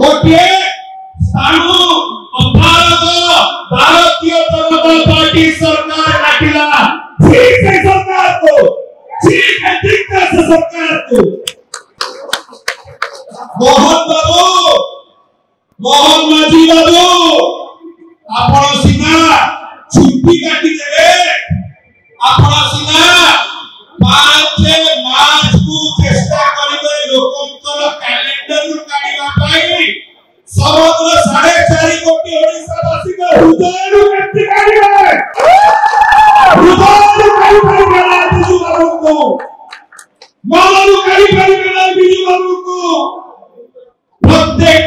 गोटे स्थानु भारतीय जनता पार्टी सरकार काटिला ठीक है सरकार को ठीक है दिक्कत सरकार को मोहन माझी बाबू आपण सीना छुट्टी काटी देबे आपण सीना 5 मार्च को चेष्टा करिबे लोकंतर कैलेंडर रु काढिबा पाई समग्र 4.5 कोटी ओडिसावासी को हृदय रु काटी काढिबे हृदय रु काटी काढिबे बिजू बाबू को मन रु काटी काढिबे बिजू बाबू को प्रत्येक